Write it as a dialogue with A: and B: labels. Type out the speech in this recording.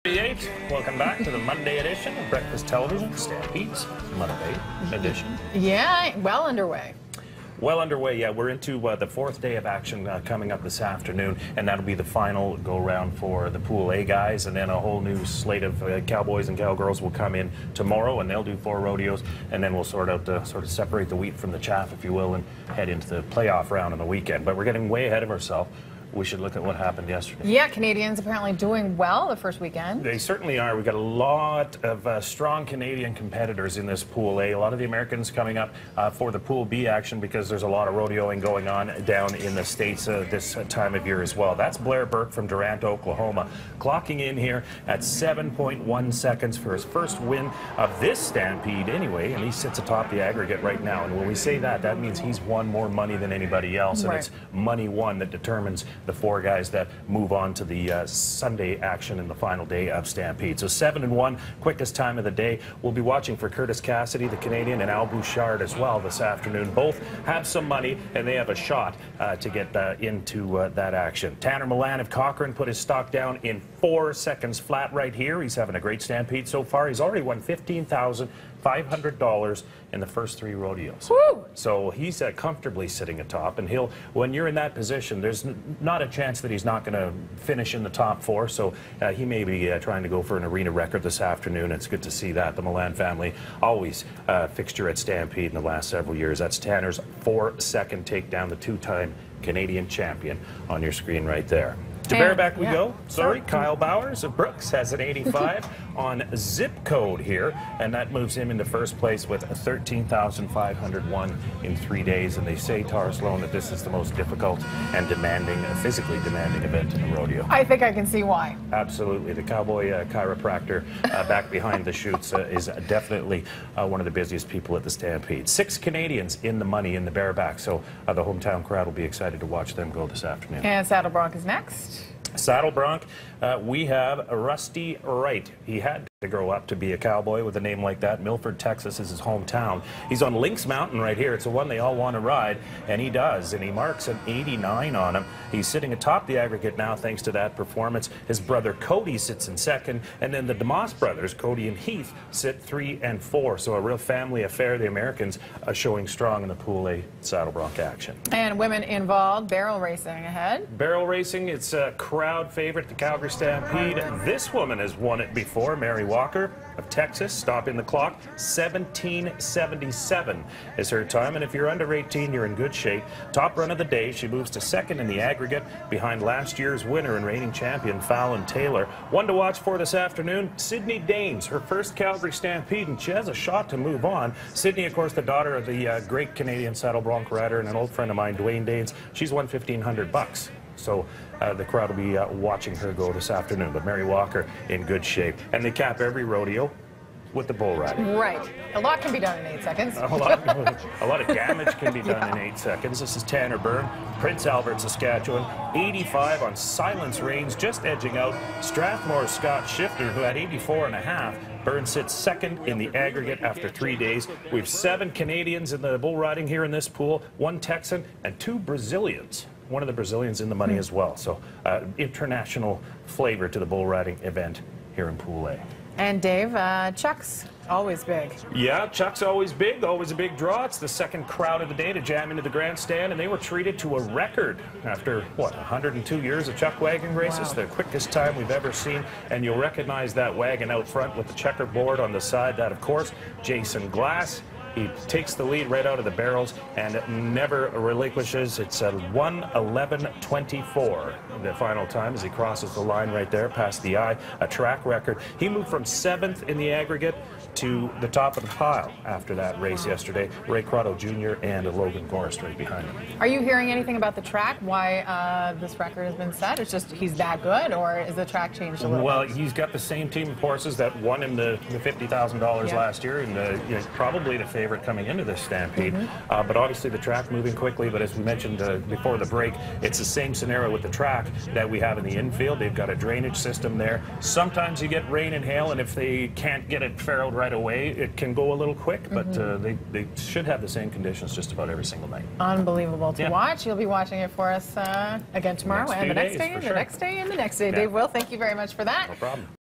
A: Welcome back to the Monday edition of Breakfast Television, Stampede's Monday edition.
B: Yeah, well underway.
A: Well underway, yeah. We're into the fourth day of action coming up this afternoon, and that'll be the final go-round for the Pool A guys, and then a whole new slate of cowboys and cowgirls will come in tomorrow, and they'll do 4 rodeos, and then we'll sort of separate the wheat from the chaff, if you will, and head into the playoff round on the weekend. But we're getting way ahead of ourselves. We should look at what happened yesterday.
B: Yeah, Canadians apparently doing well the first weekend.
A: They certainly are. We've got a lot of strong Canadian competitors in this Pool A. A lot of the Americans coming up for the Pool B action because there's a lot of rodeoing going on down in the States this time of year as well. That's Blair Burke from Durant, Oklahoma, clocking in here at 7.1 seconds for his first win of this Stampede anyway, and he sits atop the aggregate right now. And when we say that, that means he's won more money than anybody else, and it's money won that determines the 4 guys that move on to the Sunday action in the final day of Stampede. So 7-1, quickest time of the day. We'll be watching for Curtis Cassidy, the Canadian, and Al Bouchard as well this afternoon. Both have some money, and they have a shot to get into that action. Tanner Milan of Cochrane put his stock down in 4 seconds flat right here. He's having a great Stampede so far. He's already won $15,500 in the first 3 rodeos.
B: Woo!
A: So he's comfortably sitting atop, and when you're in that position, there's not a chance that he's not going to finish in the top 4, so he may be trying to go for an arena record this afternoon. It's good to see that. The Milan family always fixture at Stampede in the last several years. That's Tanner's 4-second takedown, the 2-time Canadian champion on your screen right there. To bareback we go. Sorry, Kyle Bowers of Brooks has an 85 on zip code here, and that moves him into first place with 13,501 in 3 days. And they say, Tara Sloan, that this is the most difficult and demanding, physically demanding event in the rodeo.
B: I think I can see why.
A: Absolutely. The cowboy chiropractor back behind the chutes is definitely one of the busiest people at the Stampede. 6 Canadians in the money in the bareback, so the hometown crowd will be excited to watch them go this afternoon.
B: And Saddle Bronc is next.
A: Saddle Bronc, we have Rusty Wright. He had to grow up to be a cowboy with a name like that. Milford, Texas is his hometown. He's on Lynx Mountain right here. It's the one they all want to ride, and he does, and he marks an 89 on him. He's sitting atop the aggregate now thanks to that performance. His brother Cody sits in second, and then the DeMoss brothers, Cody and Heath, sit 3 and 4. So a real family affair. The Americans are showing strong in the Pool A Saddle Bronc action.
B: And women involved, barrel racing ahead.
A: Barrel racing, it's a crowd favorite, the Calgary Stampede. This woman has won it before, Mary Walker of Texas, stopping the clock. 17:77 is her time, and if you're under 18, you're in good shape. Top run of the day, she moves to second in the aggregate behind last year's winner and reigning champion Fallon Taylor. One to watch for this afternoon, Sydney Daines, her first Calgary Stampede, and she has a shot to move on. Sydney, of course, the daughter of the great Canadian Saddle Bronc rider and an old friend of mine, Dwayne Daines. She's won $1,500. So the crowd will be watching her go this afternoon. But Mary Walker in good shape. And they cap every rodeo with the bull riding.
B: Right. A lot can be done in 8 seconds.
A: A lot of damage can be done in 8 seconds. This is Tanner Byrne, Prince Albert, Saskatchewan. 85 on Silence Reigns, just edging out Strathmore's Scott Shifter, who had 84.5. Byrne sits second in the aggregate after 3 days. We have 7 Canadians in the bull riding here in this pool, 1 Texan and 2 Brazilians. One of the Brazilians in the money as well. So international flavor to the bull riding event here in Pool A.
B: And Dave, Chuck's always big.
A: Yeah, Chuck's always big, always a big draw. It's the second crowd of the day to jam into the grandstand, and they were treated to a record after, what, 102 years of Chuck wagon races?
B: Wow.
A: The quickest time we've ever seen, and you'll recognize that wagon out front with the checkerboard on the side. That, of course, Jason Glass. He takes the lead right out of the barrels and never relinquishes. It's a 1:11.24. The final time as he crosses the line right there past the eye, a track record. He moved from 7th in the aggregate to the top of the pile after that race yesterday. Ray Crotto Jr. and Logan Gorst right behind him.
B: Are you hearing anything about the track, why this record has been set? It's just he's that good, or is the track changed a little
A: Well,
B: bit?
A: he's got the same team of horses that won him the $50,000 last year, and probably the favorite coming into this Stampede. But obviously the track moving quickly, but as we mentioned before the break, it's the same scenario with the track that we have in the infield. They've got a drainage system there. Sometimes you get rain and hail, and if they can't get it farrowed right away, it can go a little quick, but they should have the same conditions just about every single night.
B: Unbelievable to watch. You'll be watching it for us again tomorrow, and the next day, and the next day, and the next day. Dave Will, thank you very much for that.
A: No problem.